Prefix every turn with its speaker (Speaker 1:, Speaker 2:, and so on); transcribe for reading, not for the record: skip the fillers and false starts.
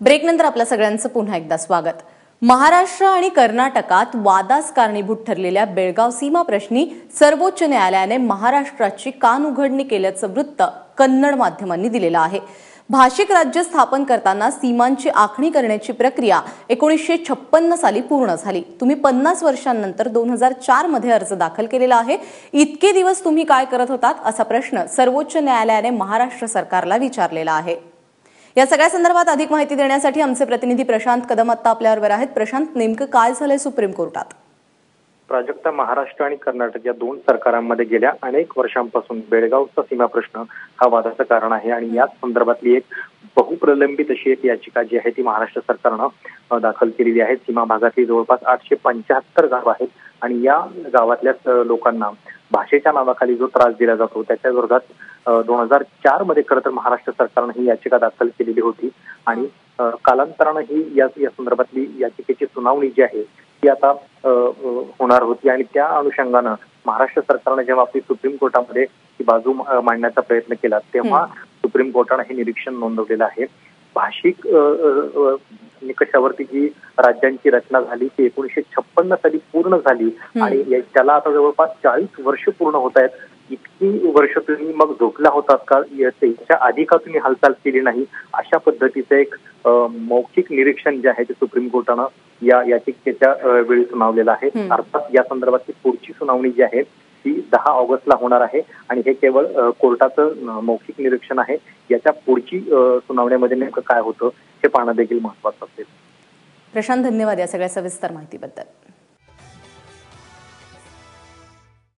Speaker 1: ब्रेकनंतर आपल्या सगळ्यांचं पुन्हा एकदा स्वागत। महाराष्ट्र आणि कर्नाटकात वादास कारणीभूत ठरलेल्या बेळगाव सीमा प्रश्नी सर्वोच्च न्यायालयाने महाराष्ट्राची कानउघडणी केल्याचं वृत्त कन्नड माध्यमांनी दिलेलं आहे। भाषिक राज्य स्थापन करताना सीमांची आखणी करण्याची प्रक्रिया 1956 साली पूर्ण झाली। तुम्ही 50 वर्षांनंतर 2004 मध्ये अर्ज दाखल केलेला आहे। इतके दिवस तुम्ही काय करत होतात असा प्रश्न सर्वोच्च न्यायालयाने महाराष्ट्र सरकारला विचारलेला आहे। या सगळ्या संदर्भात अधिक माहिती देण्यासाठी आमचे प्रतिनिधी प्रशांत कदम आता आपल्याबरोबर आहेत। प्रशांत, नेमकं काय झालंय सुप्रीम कोर्टात?
Speaker 2: प्राजक्ता, महाराष्ट्र आणि कर्नाटक या दोन सरकारांमध्ये गेल्या अनेक वर्षांपासून बेळगावचा सीमा प्रश्न हा वादाचं कारण आहे आणि याच संदर्भातली एक बहुप्रलंबित अशी एक याचिका जी आहे ती महाराष्ट्र सरकारनं दाखल केलेली आहे। सीमा भागातली जवळपास 875 गावं आहेत आणि या गावातल्या लोकांना भाषेच्या नावाखाली जो त्रास दिला जातो त्याच्या विरोधात 2004 मध्ये खरं तर महाराष्ट्र सरकारनं ही याचिका दाखल केलेली होती आणि कालांतरानं ही या संदर्भातली याचिकेची सुनावणी जी आहे ती आता होणार होती आणि त्या अनुषंगानं महाराष्ट्र सरकारने जेव्हा आपली सुप्रीम कोर्टामध्ये ही बाजू मांडण्याचा प्रयत्न केला तेव्हा सुप्रीम कोर्टाने हे निरीक्षण नोंदवलेलं आहे। भाषिक निकषावरती जी राज्यांची रचना झाली ती 1956 साली पूर्ण झाली आणि त्याला आता जवळपास 40 वर्ष पूर्ण होत आहेत। इतकी वर्ष तुम्ही मग झोपला होतात का? याच्या आधी का तुम्ही हालचाल केली नाही? अशा पद्धतीचं एक मौखिक निरीक्षण जे आहे ते सुप्रीम कोर्टानं या याचिकेच्या वेळी सुनावलेलं आहे। अर्थात या संदर्भातली पुढची सुनावणी जी आहे ती 10 ऑगस्टला होणार आहे आणि हे केवळ कोर्टाचं मौखिक निरीक्षण आहे। याच्या पुढची सुनावणीमध्ये नेमकं काय होतं हे पाहणं देखील महत्त्वाचं असेल।
Speaker 1: प्रशांत, धन्यवाद या सगळ्या सविस्तर माहितीबद्दल।